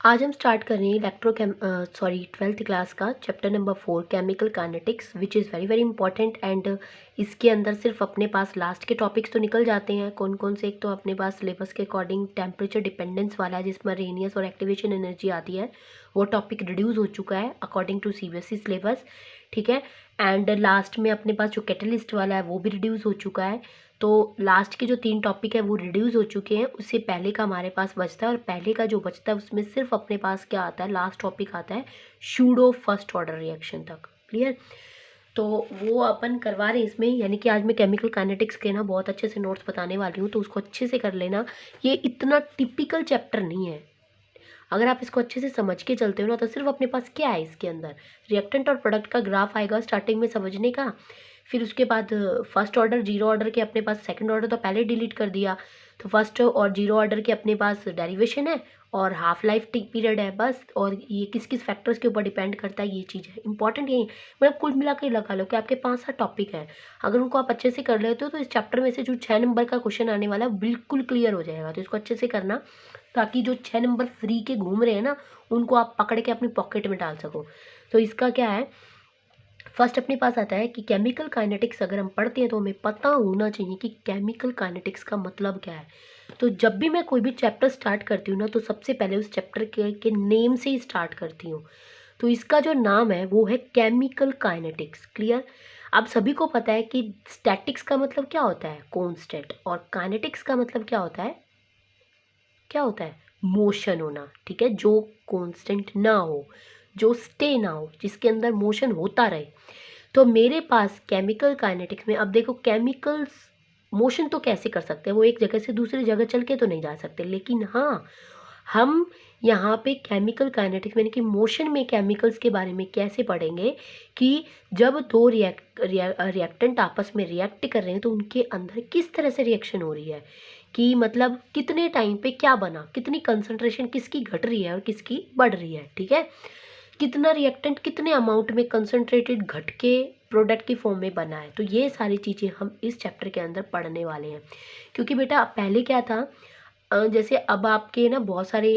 आज हम स्टार्ट कर रहे हैं ट्वेल्थ क्लास का chapter number 4 chemical kinetics which is very very important. And इसके अंदर सिर्फ अपने पास लास्ट के टॉपिक्स तो निकल जाते हैं। कौन कौन से? एक तो अपने पास सिलेबस के अकॉर्डिंग टेम्परेचर डिपेंडेंस वाला है जिसमें रेनियस और एक्टिवेशन एनर्जी आती है, वो टॉपिक रिड्यूस हो चुका है अकॉर्डिंग टू सीबीएसई सिलेबस, ठीक है। एंड लास्ट में अपने पास जो कैटलिस्ट वाला है वो भी रिड्यूस हो चुका है। तो लास्ट के जो 3 टॉपिक है वो रिड्यूस हो चुके हैं। उससे पहले का हमारे पास बचता है, और पहले का जो बचता है उसमें सिर्फ अपने पास क्या आता है, लास्ट टॉपिक आता है शूडो फर्स्ट ऑर्डर रिएक्शन तक। क्लियर? तो वो अपन करवा रहे हैं इसमें, यानी कि आज मैं केमिकल काइनेटिक्स के ना बहुत अच्छे से नोट्स बताने वाली हूँ, तो उसको अच्छे से कर लेना। ये इतना टिपिकल चैप्टर नहीं है। अगर आप इसको अच्छे से समझ के चलते हो ना, तो सिर्फ अपने पास क्या है इसके अंदर, रिएक्टेंट और प्रोडक्ट का ग्राफ आएगा स्टार्टिंग में समझने का। फिर उसके बाद फर्स्ट ऑर्डर जीरो ऑर्डर के अपने पास, सेकंड ऑर्डर तो पहले डिलीट कर दिया, तो फर्स्ट और जीरो ऑर्डर के अपने पास डेरिवेशन है और हाफ लाइफ पीरियड है बस। और ये किस किस फैक्टर्स के ऊपर डिपेंड करता है, ये चीज़ है इंपॉर्टेंट। यही मतलब कुल मिला के लगा लो कि आपके 5-7 टॉपिक है। अगर उनको आप अच्छे से कर लेते हो तो इस चैप्टर में से जो 6 नंबर का क्वेश्चन आने वाला है बिल्कुल क्लियर हो जाएगा। तो इसको अच्छे से करना, ताकि जो 6 नंबर फ्री के घूम रहे हैं ना, उनको आप पकड़ के अपनी पॉकेट में डाल सको। तो इसका क्या है, फर्स्ट अपने पास आता है कि केमिकल काइनेटिक्स अगर हम पढ़ते हैं तो हमें पता होना चाहिए कि केमिकल काइनेटिक्स का मतलब क्या है। तो जब भी मैं कोई भी चैप्टर स्टार्ट करती हूँ ना, तो सबसे पहले उस चैप्टर के नेम से ही स्टार्ट करती हूँ। तो इसका जो नाम है वो है केमिकल काइनेटिक्स। क्लियर? अब सभी को पता है कि स्टैटिक्स का मतलब क्या होता है, कॉन्स्टेंट, और काइनेटिक्स का मतलब क्या होता है, क्या होता है, मोशन होना। ठीक है, जो कांस्टेंट ना हो, जो स्टे ना हो, जिसके अंदर मोशन होता रहे। तो मेरे पास केमिकल काइनेटिक्स में, अब देखो केमिकल्स मोशन तो कैसे कर सकते हैं, वो एक जगह से दूसरी जगह चल के तो नहीं जा सकते, लेकिन हाँ, हम यहाँ पे केमिकल काइनेटिक्स यानी कि मोशन में केमिकल्स के बारे में कैसे पढ़ेंगे कि जब दो रिएक्टेंट आपस में रिएक्ट कर रहे हैं तो उनके अंदर किस तरह से रिएक्शन हो रही है, कि मतलब कितने टाइम पे क्या बना, कितनी कंसंट्रेशन किसकी घट रही है और किसकी बढ़ रही है। ठीक है, कितना रिएक्टेंट कितने अमाउंट में कंसंट्रेटेड घट के प्रोडक्ट की फॉर्म में बना है। तो ये सारी चीज़ें हम इस चैप्टर के अंदर पढ़ने वाले हैं। क्योंकि बेटा पहले क्या था, जैसे अब आपके ना बहुत सारे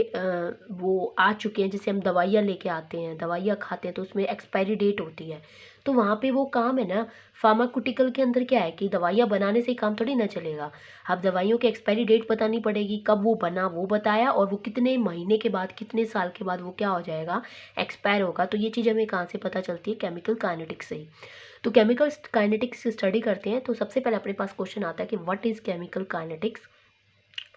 वो आ चुके हैं, जैसे हम दवाइयाँ लेके आते हैं, दवाइयाँ खाते हैं तो उसमें एक्सपायरी डेट होती है। तो वहाँ पे वो काम है ना, फार्माक्यूटिकल के अंदर क्या है कि दवाइयाँ बनाने से ही काम थोड़ी ना चलेगा। अब दवाइयों की एक्सपायरी डेट बतानी पड़ेगी, कब वो बना वो बताया, और वो कितने महीने के बाद कितने साल के बाद वो क्या हो जाएगा, एक्सपायर होगा। तो ये चीज़ हमें कहाँ से पता चलती है, केमिकल काइनेटिक्स से ही। तो केमिकल काइनेटिक्स स्टडी करते हैं तो सबसे पहले अपने पास क्वेश्चन आता है कि व्हाट इज़ केमिकल काइनेटिक्स,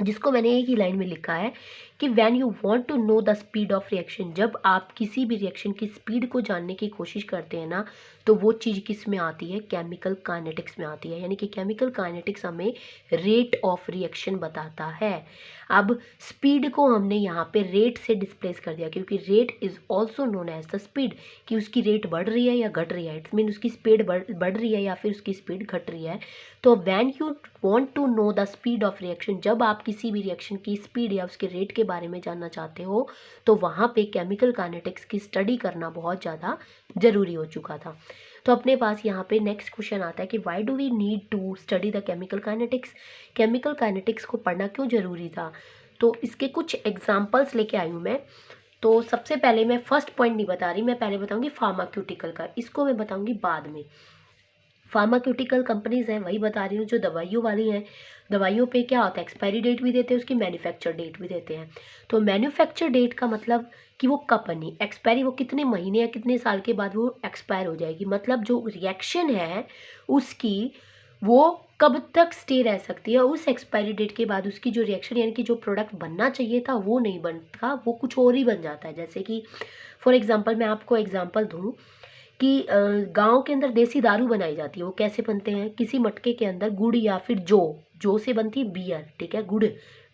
जिसको मैंने एक ही लाइन में लिखा है कि when you want to know the speed of reaction, जब आप किसी भी रिएक्शन की स्पीड को जानने की कोशिश करते हैं ना, तो वो चीज़ किस में आती है, केमिकल काइनेटिक्स में आती है। यानी कि केमिकल काइनेटिक्स हमें रेट ऑफ रिएक्शन बताता है। अब स्पीड को हमने यहाँ पे रेट से डिस्प्लेस कर दिया, क्योंकि rate is also known as the speed, कि उसकी रेट बढ़ रही है या घट रही है। इट्स मीन उसकी स्पीड बढ़ रही है या फिर उसकी स्पीड घट रही है। तो when you want to know the speed of reaction, जब आप किसी भी रिएक्शन की स्पीड या उसके रेट के बारे में जानना चाहते हो, तो वहाँ पे केमिकल काइनेटिक्स की स्टडी करना बहुत ज़्यादा ज़रूरी हो चुका था। तो अपने पास यहाँ पे नेक्स्ट क्वेश्चन आता है कि why do we need to study the chemical kinetics, chemical kinetics को पढ़ना क्यों ज़रूरी था। तो इसके कुछ एग्जाम्पल्स लेके आई हूँ मैं। तो सबसे पहले मैं फर्स्ट पॉइंट नहीं बता रही, मैं पहले बताऊंगी फार्माक्यूटिकल का, इसको मैं बताऊंगी बाद में। फार्माक्यूटिकल कंपनीज हैं वही बता रही हूँ, जो दवाइयों वाली हैं, दवाइयों पे क्या होता है, एक्सपायरी डेट भी देते हैं, उसकी मैन्युफैक्चर डेट भी देते हैं। तो मैन्युफैक्चर डेट का मतलब कि वो कब बनी, एक्सपायरी वो कितने महीने या कितने साल के बाद वो एक्सपायर हो जाएगी, मतलब जो रिएक्शन है उसकी वो कब तक स्टे रह सकती है, उस एक्सपायरी डेट के बाद उसकी जो रिएक्शन यानी कि जो प्रोडक्ट बनना चाहिए था वो नहीं बनता, वो कुछ और ही बन जाता है। जैसे कि फॉर एग्जांपल मैं आपको एग्जांपल दूँ कि गाँव के अंदर देसी दारू बनाई जाती है, वो कैसे बनते हैं, किसी मटके के अंदर गुड़ या फिर जो से बनती है बियर, ठीक है, गुड़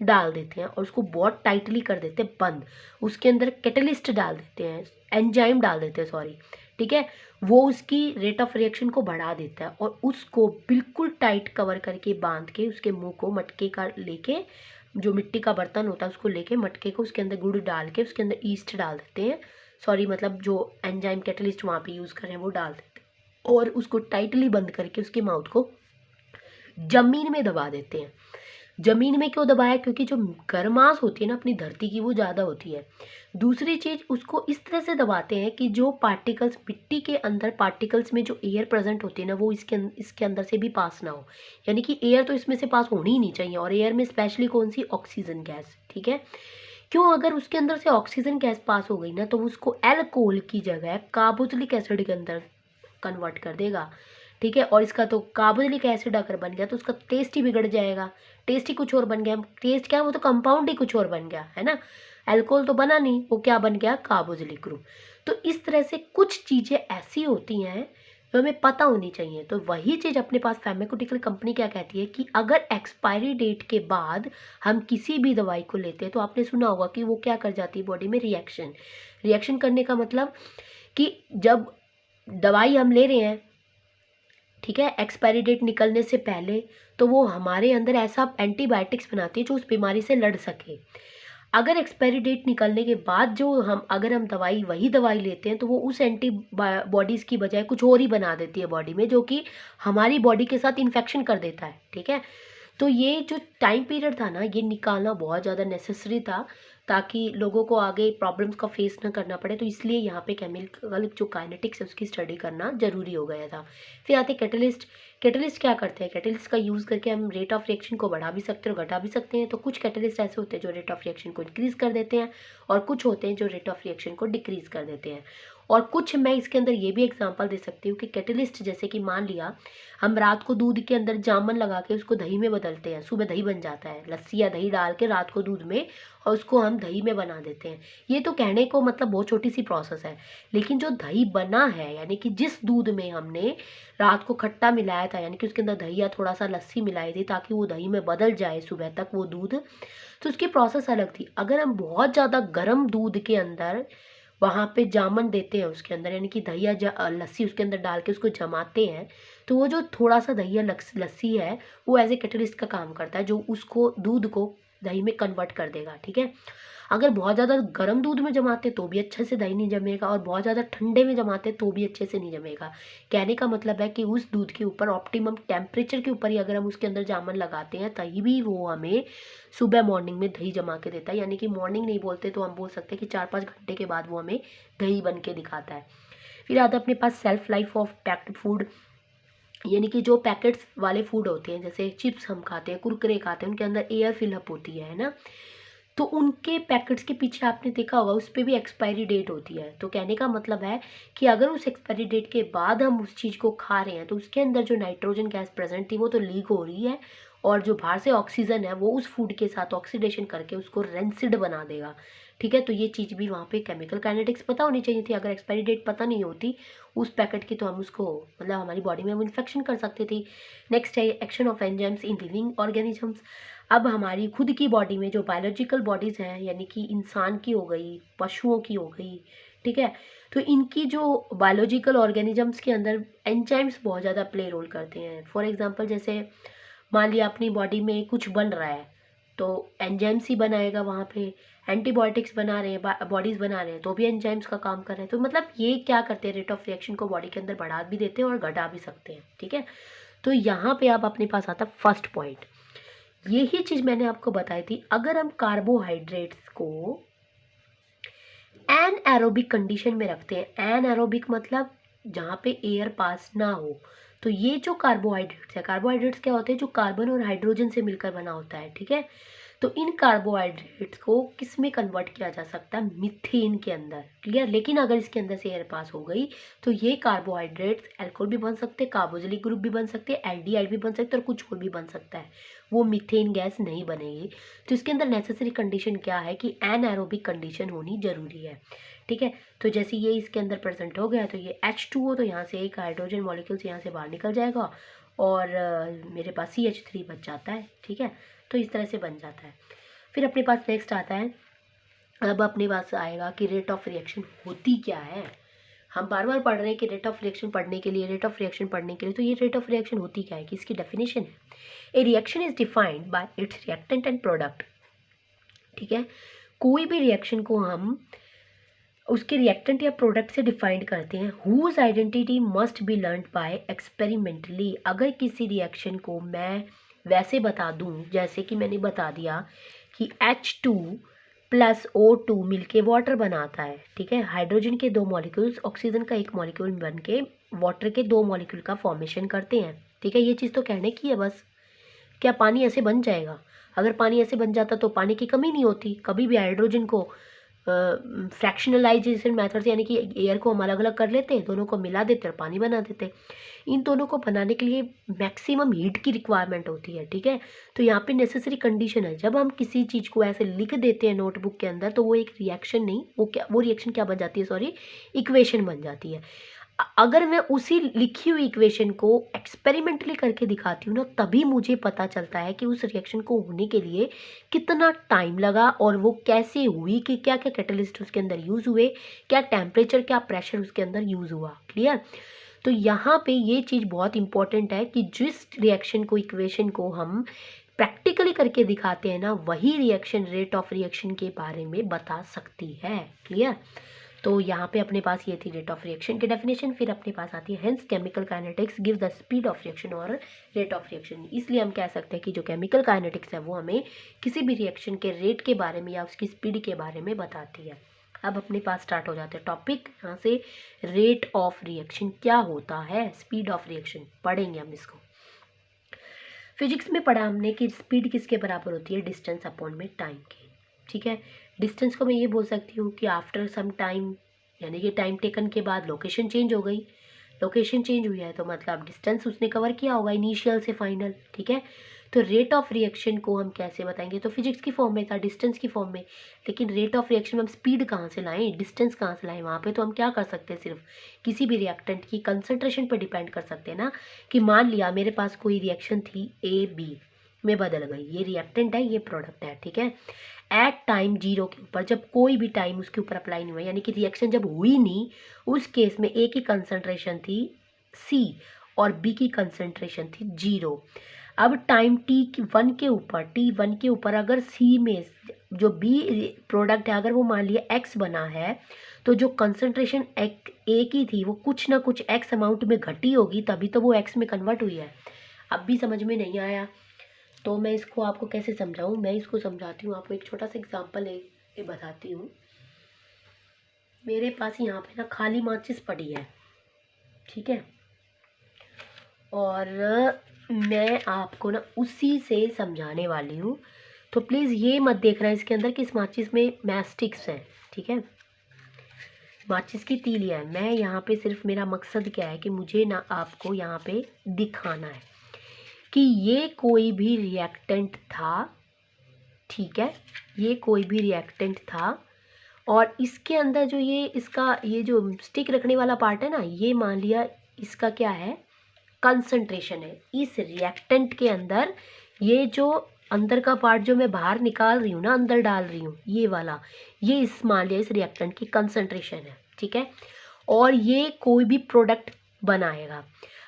डाल देते हैं और उसको बहुत टाइटली कर देते हैं बंद, उसके अंदर कैटलिस्ट डाल देते हैं, एंजाइम डाल देते हैं, सॉरी, ठीक है, वो उसकी रेट ऑफ रिएक्शन को बढ़ा देता है, और उसको बिल्कुल टाइट कवर करके बांध के उसके मुंह को मटके का लेके, जो मिट्टी का बर्तन होता है उसको लेके मटके को, उसके अंदर गुड़ डाल के उसके अंदर ईस्ट डाल देते हैं, सॉरी मतलब जो एंजाइम कैटलिस्ट वहाँ पे यूज़ कर रहे हैं वो डाल देते हैं, और उसको टाइटली बंद करके उसके माउथ को ज़मीन में दबा देते हैं। ज़मीन में क्यों दबाया, क्योंकि जो गर्माश होती है ना अपनी धरती की वो ज़्यादा होती है। दूसरी चीज़, उसको इस तरह से दबाते हैं कि जो पार्टिकल्स मिट्टी के अंदर, पार्टिकल्स में जो एयर प्रेजेंट होती है ना, वो इसके अंदर से भी पास ना हो। यानी कि एयर तो इसमें से पास होनी ही नहीं चाहिए, और एयर में स्पेशली कौन सी, ऑक्सीजन गैस, ठीक है। क्यों, अगर उसके अंदर से ऑक्सीजन गैस पास हो गई ना, तो उसको एल्कोहल की जगह कार्बोक्सिलिक एसिड के अंदर कन्वर्ट कर देगा, ठीक है। और इसका तो कार्बोक्सिलिक एसिड अगर बन गया तो उसका टेस्ट ही बिगड़ जाएगा। टेस्ट ही कुछ और बन गया, टेस्ट क्या है, वो तो कंपाउंड ही कुछ और बन गया है ना। अल्कोहल तो बना नहीं, वो क्या बन गया, कार्बोक्सिलिक ग्रुप। तो इस तरह से कुछ चीज़ें ऐसी होती हैं जो हमें पता होनी चाहिए। तो वही चीज़ अपने पास फार्मास्यूटिकल कंपनी क्या कहती है कि अगर एक्सपायरी डेट के बाद हम किसी भी दवाई को लेते हैं, तो आपने सुना होगा कि वो क्या कर जाती है बॉडी में, रिएक्शन। रिएक्शन करने का मतलब कि जब दवाई हम ले रहे हैं, ठीक है, एक्सपायरी डेट निकलने से पहले, तो वो हमारे अंदर ऐसा एंटीबायोटिक्स बनाती है जो उस बीमारी से लड़ सके। अगर एक्सपायरी डेट निकलने के बाद जो अगर हम दवाई, वही दवाई लेते हैं, तो वो उस बॉडीज़ की बजाय कुछ और ही बना देती है बॉडी में, जो कि हमारी बॉडी के साथ इन्फेक्शन कर देता है, ठीक है। तो ये जो टाइम पीरियड था ना, ये निकालना बहुत ज़्यादा नेसेसरी था, ताकि लोगों को आगे प्रॉब्लम्स का फेस ना करना पड़े। तो इसलिए यहाँ पे केमिकल जो काइनेटिक्स है उसकी स्टडी करना ज़रूरी हो गया था। फिर आते कैटलिस्ट। कैटलिस्ट क्या करते हैं, कैटलिस्ट का यूज़ करके हम रेट ऑफ रिएक्शन को बढ़ा भी सकते हैं और घटा भी सकते हैं। तो कुछ कैटलिस्ट ऐसे होते हैं जो रेट ऑफ रिएक्शन को इंक्रीज़ कर देते हैं, और कुछ होते हैं जो रेट ऑफ रिएक्शन को डिक्रीज़ कर देते हैं। और कुछ मैं इसके अंदर ये भी एग्जांपल दे सकती हूँ कि कैटलिस्ट, जैसे कि मान लिया हम रात को दूध के अंदर जामन लगा के उसको दही में बदलते हैं, सुबह दही बन जाता है, लस्सी या दही डाल के रात को दूध में, और उसको हम दही में बना देते हैं। ये तो कहने को मतलब बहुत छोटी सी प्रोसेस है, लेकिन जो दही बना है, यानी कि जिस दूध में हमने रात को खट्टा मिलाया था, यानी कि उसके अंदर दही या थोड़ा सा लस्सी मिलाई थी ताकि वो दही में बदल जाए सुबह तक वो दूध, तो उसकी प्रोसेस अलग थी। अगर हम बहुत ज़्यादा गर्म दूध के अंदर वहाँ पे जामन देते हैं उसके अंदर, यानी कि दही या लस्सी उसके अंदर डाल के उसको जमाते हैं, तो वो जो थोड़ा सा दही या लस्सी है, वो एज ए कैटलिस्ट का काम करता है, जो उसको दूध को दही में कन्वर्ट कर देगा, ठीक है। अगर बहुत ज़्यादा गर्म दूध में जमाते तो भी अच्छे से दही नहीं जमेगा, और बहुत ज़्यादा ठंडे में जमाते तो भी अच्छे से नहीं जमेगा। कहने का मतलब है कि उस दूध के ऊपर ऑप्टिमम टेम्परेचर के ऊपर ही अगर हम उसके अंदर जामन लगाते हैं, तभी भी वो हमें सुबह मॉर्निंग में दही जमा के देता है। यानी कि मॉर्निंग नहीं बोलते तो हम बोल सकते हैं कि 4-5 घंटे के बाद वो हमें दही बन के दिखाता है। फिर आता है अपने पास shelf life of packed food. यानी कि जो पैकेट्स वाले फूड होते हैं, जैसे चिप्स हम खाते हैं, कुरकुरे खाते हैं, उनके अंदर एयर फिलअप होती है ना, तो उनके पैकेट्स के पीछे आपने देखा होगा उस पे भी एक्सपायरी डेट होती है। तो कहने का मतलब है कि अगर उस एक्सपायरी डेट के बाद हम उस चीज़ को खा रहे हैं, तो उसके अंदर जो नाइट्रोजन गैस प्रेजेंट थी वो तो लीक हो रही है, और जो बाहर से ऑक्सीजन है वो उस फूड के साथ ऑक्सीडेशन करके उसको रेंसिड बना देगा, ठीक है। तो ये चीज़ भी वहाँ पे केमिकल काइनेटिक्स पता होनी चाहिए थी। अगर एक्सपायरी डेट पता नहीं होती उस पैकेट की, तो हम उसको मतलब हमारी बॉडी में हम इन्फेक्शन कर सकते थे। नेक्स्ट है action of enzymes in living organisms. अब हमारी खुद की बॉडी में जो बायोलॉजिकल बॉडीज़ हैं, यानी कि इंसान की हो गई, पशुओं की हो गई, ठीक है, तो इनकी जो बायोलॉजिकल ऑर्गेनिजम्स के अंदर एंजाइम्स बहुत ज़्यादा प्ले रोल करते हैं। फॉर एग्जांपल, जैसे मान लिया अपनी बॉडी में कुछ बन रहा है, तो एंजाइम्स ही बनाएगा वहाँ पे। एंटीबायोटिक्स बना रहे हैं, बॉडीज़ बना रहे हैं, तो भी एंजाइम्स का काम कर रहे हैं। तो मतलब ये क्या करते हैं, रेट ऑफ रिएक्शन को बॉडी के अंदर बढ़ा भी देते हैं और घटा भी सकते हैं, ठीक है। तो यहाँ पे आप अपने पास आता फर्स्ट पॉइंट, यही चीज़ मैंने आपको बताई थी। अगर हम कार्बोहाइड्रेट्स को एनएरोबिक कंडीशन में रखते हैं, एनएरोबिक मतलब जहाँ पे एयर पास ना हो, तो ये जो कार्बोहाइड्रेट्स है, कार्बोहाइड्रेट्स क्या होते हैं, जो कार्बन और हाइड्रोजन से मिलकर बना होता है, ठीक है। तो इन कार्बोहाइड्रेट्स को किस में कन्वर्ट किया जा सकता है, मीथेन के अंदर, क्लियर। लेकिन अगर इसके अंदर से एयर पास हो गई, तो ये कार्बोहाइड्रेट्स अल्कोहल भी बन सकते हैं, कार्बोक्सिलिक ग्रुप भी बन सकते हैं, एल्डिहाइड भी बन सकते हैं, और कुछ और भी बन सकता है, वो मीथेन गैस नहीं बनेगी। तो इसके अंदर नेसेसरी कंडीशन क्या है कि एनएरोबिक कंडीशन होनी जरूरी है, ठीक है। तो जैसे ये इसके अंदर प्रेजेंट हो गया, तो ये H2O, तो यहाँ से एक हाइड्रोजन मॉलिक्यूल्स यहाँ से बाहर निकल जाएगा, और मेरे पास CH3 बच जाता है, ठीक है। तो इस तरह से बन जाता है। फिर अपने पास नेक्स्ट आता है, अब अपने पास आएगा कि रेट ऑफ रिएक्शन होती क्या है। हम बार बार पढ़ रहे हैं कि रेट ऑफ रिएक्शन पढ़ने के लिए, रेट ऑफ रिएक्शन पढ़ने के लिए, तो ये रेट ऑफ रिएक्शन होती क्या है कि इसकी डेफिनेशन है, ए reaction is defined by it's reactant and product, ठीक है। कोई भी रिएक्शन को हम उसके रिएक्टेंट या प्रोडक्ट से डिफाइंड करते हैं, whose identity must be learn by experimentally. अगर किसी रिएक्शन को मैं वैसे बता दूं, जैसे कि मैंने बता दिया कि H2 प्लस O2 मिलके वाटर बनाता है, ठीक है। हाइड्रोजन के 2 मॉलिक्यूल्स ऑक्सीजन का 1 मॉलिक्यूल बन के वाटर के 2 मॉलिक्यूल का फॉर्मेशन करते हैं, ठीक है। ये चीज़ तो कहने की है बस। क्या पानी ऐसे बन जाएगा? अगर पानी ऐसे बन जाता तो पानी की कमी नहीं होती। कभी भी हाइड्रोजन को फ्रैक्शनलाइजेशन मेथड से, यानी कि एयर को हम अलग अलग कर लेते, दोनों को मिला देते और पानी बना देते। इन दोनों को बनाने के लिए मैक्सिमम हीट की रिक्वायरमेंट होती है, ठीक है। तो यहाँ पे नेसेसरी कंडीशन है, जब हम किसी चीज़ को ऐसे लिख देते हैं नोटबुक के अंदर, तो वो एक रिएक्शन नहीं, वो रिएक्शन क्या बन जाती है, सॉरी, इक्वेशन बन जाती है। अगर मैं उसी लिखी हुई इक्वेशन को एक्सपेरिमेंटली करके दिखाती हूँ ना, तभी मुझे पता चलता है कि उस रिएक्शन को होने के लिए कितना टाइम लगा और वो कैसे हुई, कि क्या क्या कैटलिस्ट उसके अंदर यूज़ हुए, क्या टेम्परेचर, क्या प्रेशर उसके अंदर यूज़ हुआ। क्लियर? तो यहाँ पे ये चीज़ बहुत इंपॉर्टेंट है कि जिस रिएक्शन को, इक्वेशन को हम प्रैक्टिकली करके दिखाते हैं ना, वही रिएक्शन रेट ऑफ रिएक्शन के बारे में बता सकती है। क्लियर? तो यहाँ पे अपने पास ये थी रेट ऑफ रिएक्शन की डेफिनेशन। फिर अपने पास आती है hence chemical kinetics give the speed of reaction और रेट ऑफ रिएक्शन। इसलिए हम कह सकते हैं कि जो केमिकल काइनेटिक्स है वो हमें किसी भी रिएक्शन के रेट के बारे में या उसकी स्पीड के बारे में बताती है। अब अपने पास स्टार्ट हो जाते हैं टॉपिक यहाँ से। रेट ऑफ रिएक्शन क्या होता है, स्पीड ऑफ रिएक्शन पढ़ेंगे हम इसको। फिजिक्स में पढ़ा हमने कि स्पीड किसके बराबर होती है, डिस्टेंस अपॉन में टाइम के, ठीक है। डिस्टेंस को मैं ये बोल सकती हूँ कि आफ्टर सम टाइम, यानी कि टाइम टेकन के बाद लोकेशन चेंज हो गई। लोकेशन चेंज हुई है तो मतलब डिस्टेंस उसने कवर किया होगा इनिशियल से फाइनल, ठीक है। तो रेट ऑफ रिएक्शन को हम कैसे बताएंगे, तो फिजिक्स की फॉर्म में था, डिस्टेंस की फॉर्म में। लेकिन रेट ऑफ रिएक्शन में हम स्पीड कहाँ से लाएं, डिस्टेंस कहाँ से लाएं? वहाँ पे तो हम क्या कर सकते हैं, सिर्फ किसी भी रिएक्टेंट की कंसंट्रेशन पर डिपेंड कर सकते हैं ना। कि मान लिया मेरे पास कोई रिएक्शन थी A-B में बदल गई, ये रिएक्टेंट है, ये प्रोडक्ट है, ठीक है। एट टाइम 0 के ऊपर, जब कोई भी टाइम उसके ऊपर अप्लाई नहीं हुआ, यानी कि रिएक्शन जब हुई नहीं, उस केस में A की कंसंट्रेशन थी C और B की कंसंट्रेशन थी 0। अब टाइम T1 के ऊपर अगर C में जो B प्रोडक्ट है, अगर वो मान लिया X बना है, तो जो कंसंट्रेशन A की थी वो कुछ ना कुछ X अमाउंट में घटी होगी, तभी तो वो X में कन्वर्ट हुई है। अब भी समझ में नहीं आया तो मैं इसको आपको कैसे समझाऊं, मैं इसको समझाती हूँ आपको। एक छोटा सा एग्जांपल ये बताती हूँ। मेरे पास यहाँ पे ना खाली माचिस पड़ी है, ठीक है, और मैं आपको ना उसी से समझाने वाली हूँ। तो प्लीज़ ये मत देखना इसके अंदर कि इस माचिस में मैस्टिक्स है, ठीक है, माचिस की तीलियाँ है। मैं यहाँ पे सिर्फ, मेरा मकसद क्या है कि मुझे ना आपको यहाँ पे दिखाना है कि ये कोई भी रिएक्टेंट था, ठीक है, ये कोई भी रिएक्टेंट था और इसके अंदर जो ये जो स्टिक रखने वाला पार्ट है ना, ये मान लिया इसका क्या है, कंसंट्रेशन है। इस रिएक्टेंट के अंदर ये जो अंदर का पार्ट जो मैं बाहर निकाल रही हूँ ना, अंदर डाल रही हूँ, ये वाला, ये इस मान लिया इस रिएक्टेंट की कंसंट्रेशन है, ठीक है। और ये कोई भी प्रोडक्ट बनाएगा।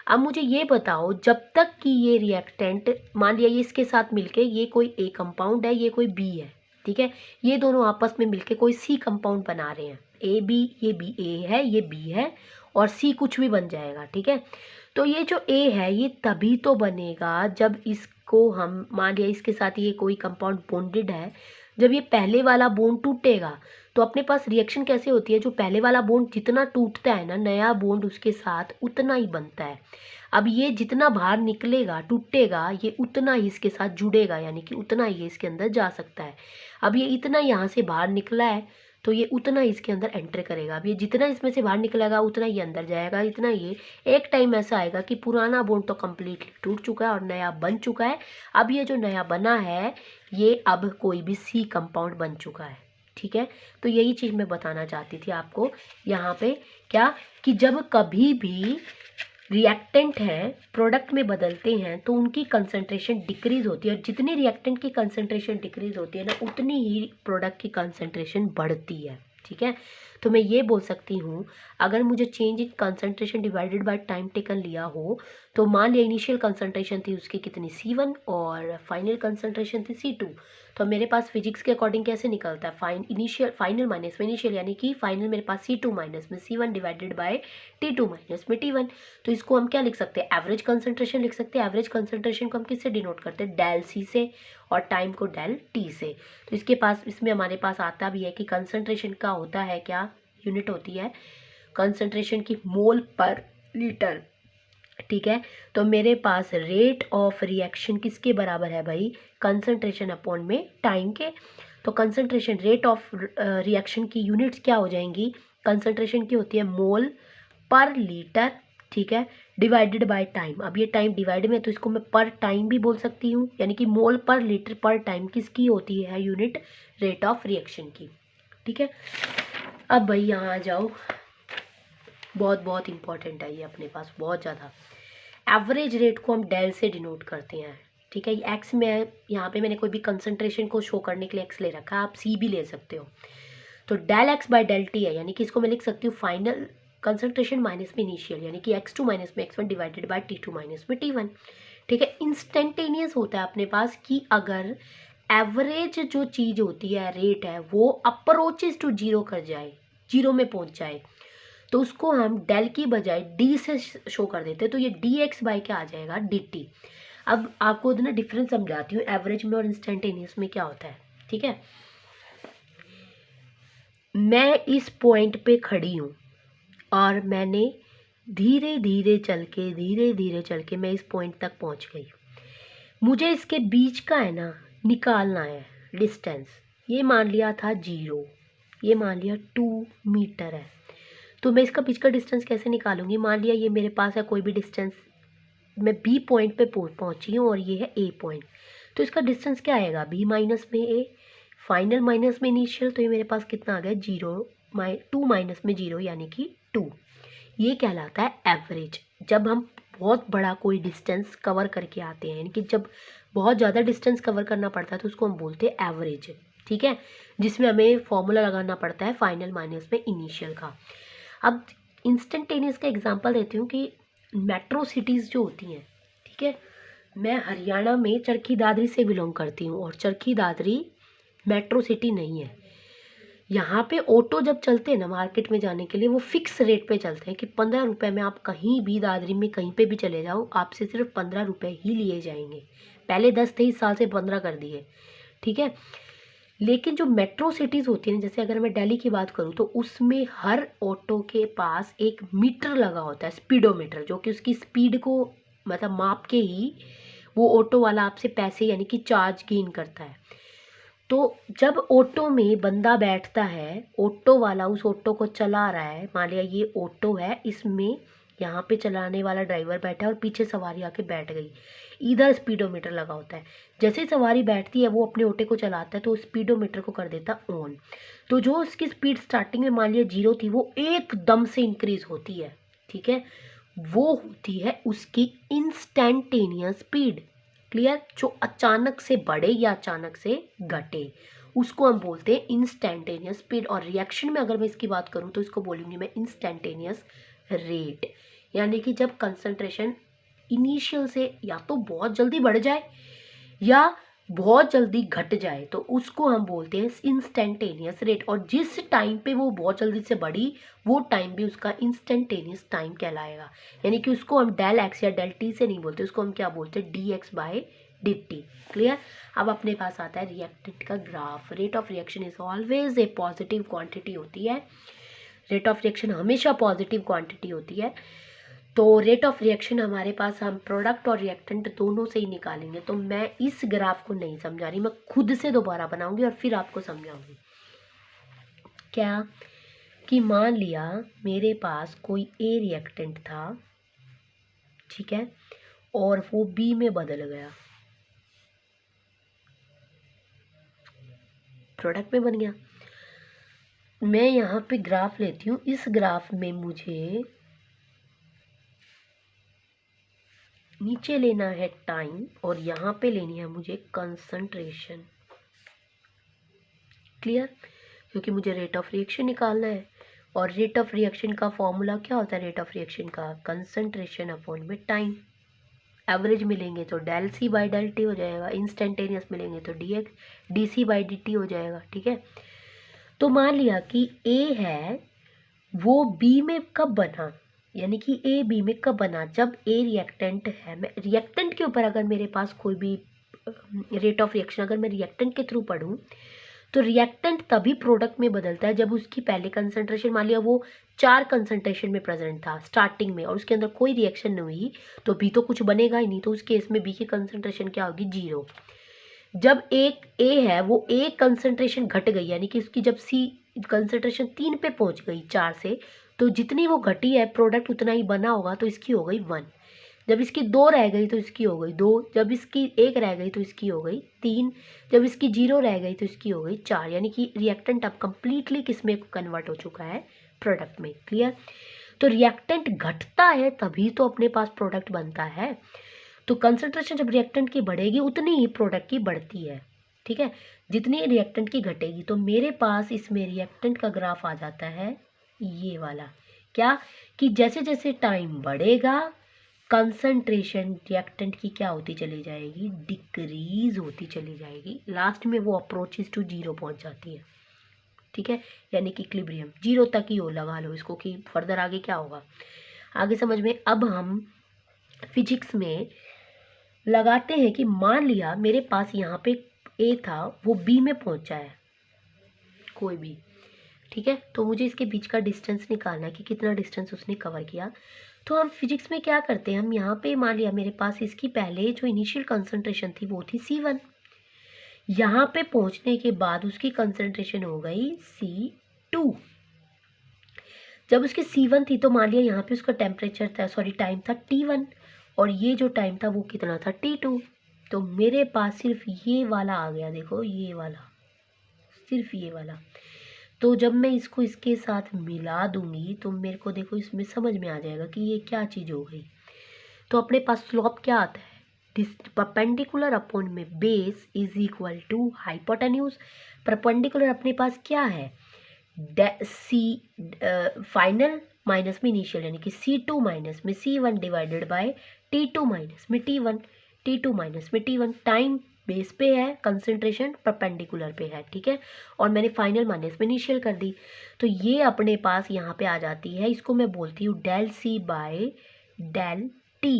अब मुझे ये बताओ, जब तक कि ये रिएक्टेंट, मान लिया ये इसके साथ मिलके ये कोई A कंपाउंड है, ये कोई B है, ठीक है, ये दोनों आपस में मिलके कोई C कंपाउंड बना रहे हैं। AB, ये B A है, ये B है, और C कुछ भी बन जाएगा, ठीक है। तो ये जो A है ये तभी तो बनेगा जब इसको हम, मान लिया इसके साथ ये कोई कंपाउंड बॉन्डेड है, जब ये पहले वाला बॉन्ड टूटेगा तो अपने पास रिएक्शन कैसे होती है, जो पहले वाला बॉन्ड जितना टूटता है ना, नया बॉन्ड उसके साथ उतना ही बनता है। अब ये जितना बाहर निकलेगा, टूटेगा, ये उतना ही इसके साथ जुड़ेगा, यानी कि उतना ही ये इसके अंदर जा सकता है। अब ये इतना यहाँ से बाहर निकला है तो ये उतना ही इसके अंदर एंटर करेगा। अब ये जितना इसमें से बाहर निकलेगा उतना ही अंदर जाएगा, इतना ये एक टाइम ऐसा आएगा कि पुराना बॉन्ड तो कम्प्लीटली टूट चुका है और नया बन चुका है। अब ये जो नया बना है ये अब कोई भी C कंपाउंड बन चुका है, ठीक है। तो यही चीज़ मैं बताना चाहती थी आपको यहाँ पे, क्या कि जब कभी भी रिएक्टेंट है प्रोडक्ट में बदलते हैं तो उनकी कंसंट्रेशन डिक्रीज होती है, और जितनी रिएक्टेंट की कंसंट्रेशन डिक्रीज होती है ना, उतनी ही प्रोडक्ट की कंसंट्रेशन बढ़ती है, ठीक है। तो मैं ये बोल सकती हूँ, अगर मुझे change in concentration divided by time taken लिया हो, तो मान लिया इनिशियल कंसंट्रेशन थी उसकी कितनी C1 और फाइनल कंसंट्रेशन थी C2, तो मेरे पास फिजिक्स के अकॉर्डिंग कैसे निकलता है, फाइनल माइनस में इनिशियल, यानी कि फाइनल मेरे पास C2 माइनस में C1 divided by T2 minus में T1। तो इसको हम क्या लिख सकते हैं, एवरेज कंसंट्रेशन लिख सकते हैं। एवरेज कंसंट्रेशन को हम किससे डिनोट करते हैं, डेल C से, और टाइम को डेल T से। तो इसके पास, इसमें हमारे पास आता भी है कि कंसंट्रेशन का होता है क्या, यूनिट होती है कंसंट्रेशन की मोल पर लीटर। ठीक है, तो मेरे पास रेट ऑफ रिएक्शन किसके बराबर है भाई, कंसंट्रेशन अपॉन में टाइम के। तो कंसंट्रेशन, रेट ऑफ रिएक्शन की यूनिट्स क्या हो जाएंगी, कंसंट्रेशन की होती है मोल पर लीटर, ठीक है, डिवाइडेड बाय टाइम। अब ये टाइम डिवाइड में, तो इसको मैं पर टाइम भी बोल सकती हूँ, यानी कि मोल पर लीटर पर टाइम किसकी होती है यूनिट, रेट ऑफ रिएक्शन की। ठीक है, अब भाई यहाँ आ जाओ, बहुत बहुत इंपॉर्टेंट है ये अपने पास, बहुत ज़्यादा। एवरेज रेट को हम डेल से डिनोट करते हैं। ठीक है, एक्स में यहाँ पे मैंने कोई भी कंसंट्रेशन को शो करने के लिए एक्स ले रखा है, आप सी भी ले सकते हो। तो del x by del t है, यानी कि इसको मैं लिख सकती हूँ फाइनल कंसंट्रेशन माइनस में इनिशियल, यानी कि x2 माइनस में x1 divided by T2 minus में T1। ठीक है, इंस्टेंटेनियस होता है अपने पास कि अगर एवरेज जो चीज़ होती है, रेट है, वो अप्रोचेज टू जीरो कर जाए, जीरो में पहुंच जाए, तो उसको हम डेल की बजाय डी से शो कर देते हैं। तो ये डी एक्स बाई क्या आ जाएगा, डी टी। अब आपको ना डिफरेंस समझाती हूँ एवरेज में और इंस्टेंटेनियस में क्या होता है। ठीक है, मैं इस पॉइंट पे खड़ी हूँ और मैंने धीरे धीरे चल के मैं इस पॉइंट तक पहुँच गई। मुझे इसके बीच का है ना निकालना है डिस्टेंस। ये मान लिया था 0, ये मान लिया 2 मीटर है। तो मैं इसका बीच का डिस्टेंस कैसे निकालूंगी, मान लिया ये मेरे पास है कोई भी डिस्टेंस, मैं बी पॉइंट पे पहुंची हूँ और ये है ए पॉइंट। तो इसका डिस्टेंस क्या आएगा, बी माइनस में ए, फाइनल माइनस में इनिशियल, तो ये मेरे पास कितना आ गया 2 माइनस में 0 यानी कि 2। ये कहलाता है एवरेज। जब हम बहुत बड़ा कोई डिस्टेंस कवर करके आते हैं, यानी कि जब बहुत ज़्यादा डिस्टेंस कवर करना पड़ता है, तो उसको हम बोलते हैं एवरेज। ठीक है, जिसमें हमें फॉर्मूला लगाना पड़ता है फाइनल माइनस में इनिशियल का। अब इंस्टेंटेनियस का एग्जांपल देती हूँ कि मेट्रो सिटीज़ जो होती हैं, ठीक है, मैं हरियाणा में चरखी दादरी से बिलोंग करती हूँ और चरखी दादरी मेट्रो सिटी नहीं है। यहाँ पे ऑटो जब चलते हैं ना मार्केट में जाने के लिए, वो फिक्स रेट पे चलते हैं कि 15 रुपये में आप कहीं भी दादरी में कहीं पे भी चले जाओ, आपसे सिर्फ 15 रुपये ही लिए जाएंगे। पहले 10 थे, इस साल से 15 कर दिए। ठीक है, लेकिन जो मेट्रो सिटीज़ होती हैं, जैसे अगर मैं दिल्ली की बात करूँ, तो उसमें हर ऑटो के पास एक मीटर लगा होता है, स्पीडोमीटर, जो कि उसकी स्पीड को मतलब माप के ही वो ऑटो वाला आपसे पैसे यानी कि चार्ज गेन करता है। तो जब ऑटो में बंदा बैठता है, ऑटो वाला उस ऑटो को चला रहा है, मान लिया ये ऑटो है, इसमें यहाँ पे चलाने वाला ड्राइवर बैठा है और पीछे सवारी आके बैठ गई, इधर स्पीडोमीटर लगा होता है। जैसे ही सवारी बैठती है, वो अपने ऑटो को चलाता है, तो स्पीडोमीटर को कर देता ऑन। तो जो उसकी स्पीड स्टार्टिंग में मान लिया 0 थी, वो एकदम से इंक्रीज होती है। ठीक है, वो होती है उसकी इंस्टेंटेनियस स्पीड। क्लियर, जो अचानक से बढ़े या अचानक से घटे, उसको हम बोलते हैं इंस्टेंटेनियस स्पीड। और रिएक्शन में अगर मैं इसकी बात करूं, तो इसको बोलूंगी मैं इंस्टेंटेनियस रेट, यानी कि जब कंसंट्रेशन इनिशियल से या तो बहुत जल्दी बढ़ जाए या बहुत जल्दी घट जाए, तो उसको हम बोलते हैं इंस्टेंटेनियस रेट। और जिस टाइम पे वो बहुत जल्दी से बढ़ी, वो टाइम भी उसका इंस्टेंटेनियस टाइम कहलाएगा। यानी कि उसको हम डेल एक्स या डेल टी से नहीं बोलते, उसको हम क्या बोलते हैं, d x by d t. Clear, अब अपने पास आता है रिएक्टेंट का graph. Rate of reaction is always a positive quantity होती है, रेट ऑफ रिएक्शन हमेशा पॉजिटिव क्वांटिटी होती है। तो रेट ऑफ रिएक्शन हमारे पास हम प्रोडक्ट और रिएक्टेंट दोनों से ही निकालेंगे। तो मैं इस ग्राफ को नहीं समझा रही, मैं खुद से दोबारा बनाऊंगी और फिर आपको समझाऊंगी। क्या कि मान लिया मेरे पास कोई ए रिएक्टेंट था, ठीक है, और वो बी में बदल गया, प्रोडक्ट में बन गया। मैं यहाँ पे ग्राफ लेती हूँ, इस ग्राफ में मुझे नीचे लेना है टाइम और यहाँ पे लेनी है मुझे कंसंट्रेशन। क्लियर, क्योंकि मुझे रेट ऑफ रिएक्शन निकालना है और रेट ऑफ रिएक्शन का फॉर्मूला क्या होता है, रेट ऑफ रिएक्शन का कंसंट्रेशन अपॉन में टाइम। एवरेज मिलेंगे तो del c by del t हो जाएगा, इंस्टेंटेनियस मिलेंगे तो d c by d t हो जाएगा, ठीक है। तो मान लिया कि ए है वो बी में कब बना, यानी कि ए बी में कब बना, जब ए रिएक्टेंट है। मैं रिएक्टेंट के ऊपर अगर मेरे पास कोई भी रेट ऑफ रिएक्शन अगर मैं रिएक्टेंट के थ्रू पढ़ूँ तो रिएक्टेंट तभी प्रोडक्ट में बदलता है जब उसकी पहले कंसंट्रेशन, मान लिया वो 4 कंसंट्रेशन में प्रेजेंट था स्टार्टिंग में और उसके अंदर कोई रिएक्शन नहीं हुई तो बी तो कुछ बनेगा ही नहीं, तो उस केस में बी की कंसंट्रेशन क्या होगी, 0। जब एक ए है वो एक कंसंट्रेशन घट गई, यानी कि उसकी जब सी कंसंट्रेशन 3 पे पहुंच गई 4 से, तो जितनी वो घटी है प्रोडक्ट उतना ही बना होगा, तो इसकी हो गई 1। जब इसकी 2 रह गई तो इसकी हो गई 2, जब इसकी 1 रह गई तो इसकी हो गई 3, जब इसकी 0 रह गई तो इसकी हो गई 4, यानी कि रिएक्टेंट अब कंप्लीटली किस में कन्वर्ट हो चुका है, प्रोडक्ट में। क्लियर। तो रिएक्टेंट घटता है तभी तो अपने पास प्रोडक्ट बनता है। तो कंसंट्रेशन जब रिएक्टेंट की बढ़ेगी उतनी ही प्रोडक्ट की बढ़ती है, ठीक है। जितनी रिएक्टेंट की घटेगी तो मेरे पास इसमें रिएक्टेंट का ग्राफ आ जाता है ये वाला, क्या कि जैसे जैसे टाइम बढ़ेगा कंसंट्रेशन रिएक्टेंट की क्या होती चली जाएगी, डिक्रीज होती चली जाएगी, लास्ट में वो अप्रोचेस टू 0 पहुंच जाती है, ठीक है। यानी कि इक्विलिब्रियम 0 तक ही हो, लगा लो इसको कि फर्दर आगे क्या होगा, आगे समझ में। अब हम फिजिक्स में लगाते हैं कि मान लिया मेरे पास यहाँ पे ए था वो बी में पहुंचा है कोई भी, ठीक है। तो मुझे इसके बीच का डिस्टेंस निकालना है कि कितना डिस्टेंस उसने कवर किया। तो हम फिजिक्स में क्या करते हैं, हम यहाँ पे मान लिया मेरे पास इसकी पहले जो इनिशियल कंसंट्रेशन थी वो थी C1, यहाँ पे पहुँचने के बाद उसकी कंसंट्रेशन हो गई C2। जब उसकी C1 थी तो मान लिया यहाँ पे उसका टेम्परेचर था, सॉरी टाइम था T1 और ये जो टाइम था वो कितना था T2। तो मेरे पास सिर्फ ये वाला आ गया, देखो ये वाला, सिर्फ ये वाला। तो जब मैं इसको इसके साथ मिला दूंगी तो मेरे को देखो इसमें समझ में आ जाएगा कि ये क्या चीज़ हो गई। तो अपने पास स्लोप क्या आता है, परपेंडिकुलर अपॉन में base is equal to hypotenuse. Perpendicular अपने पास क्या है, सी फाइनल माइनस में इनिशियल, यानी कि C2 माइनस में C1 divided by T2 minus में T1, T2 माइनस में T1। टाइम बेस पे है, कंसंट्रेशन परपेंडिकुलर पे है, ठीक है। और मैंने फाइनल माइनस में इनिशियल कर दी, तो ये अपने पास यहाँ पे आ जाती है, इसको मैं बोलती हूँ del C by del T।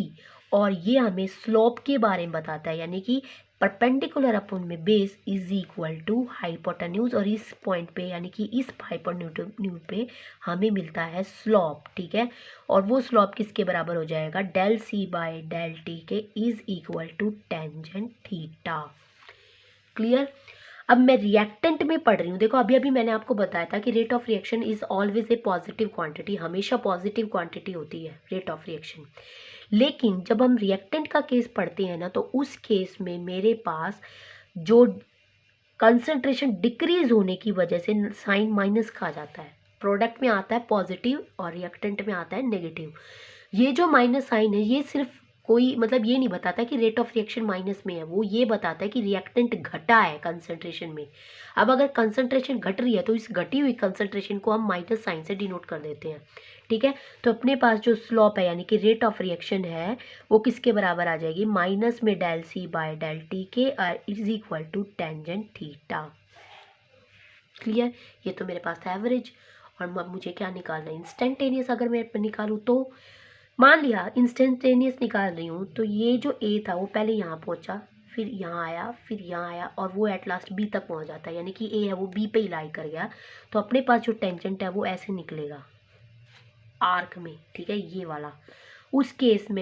और ये हमें स्लोप के बारे में बताता है, यानी कि परपेंडिकुलर अपॉन में base is equal to hypotenuse, और इस पॉइंट पे यानी कि इस हाइपोटेन्यूज पे हमें मिलता है स्लोप, ठीक है। और वो स्लोप किसके बराबर हो जाएगा, del C by del T के is equal to tangent theta. Clear. अब मैं रिएक्टेंट में पढ़ रही हूँ, देखो अभी अभी मैंने आपको बताया था कि rate of reaction is always a positive quantity, हमेशा पॉजिटिव क्वांटिटी होती है रेट ऑफ रिएक्शन। लेकिन जब हम रिएक्टेंट का केस पढ़ते हैं ना तो उस केस में मेरे पास जो कंसंट्रेशन डिक्रीज होने की वजह से साइन माइनस का आ जाता है, प्रोडक्ट में आता है पॉजिटिव और रिएक्टेंट में आता है नेगेटिव। ये जो माइनस साइन है ये सिर्फ कोई मतलब ये नहीं बताता कि रेट ऑफ रिएक्शन माइनस में है, वो ये बताता है कि रिएक्टेंट घटा है कंसंट्रेशन में। अब अगर कंसंट्रेशन घट रही है तो इस घटी हुई कंसंट्रेशन को हम माइनस साइन से डिनोट कर देते हैं, ठीक है। तो अपने पास जो स्लोप है यानी कि रेट ऑफ रिएक्शन है वो किसके बराबर आ जाएगी, माइनस में del C by del T के is equal to tangent theta. Clear. ये तो मेरे पास था एवरेज, और अब मुझे क्या निकालना है, इंस्टेंटेनियस। अगर मैं निकालूँ तो मान लिया इंस्टेंटेनियस निकाल रही हूँ तो ये जो ए था वो पहले यहाँ पहुँचा, फिर यहाँ आया, फिर यहाँ आया, और वो एट लास्ट बी तक पहुँच जाता है, यानी कि ए है वो बी पे ही लाई कर गया। तो अपने पास जो टेंजेंट है वो ऐसे निकलेगा आर्क में, ठीक है, ये वाला। उस केस में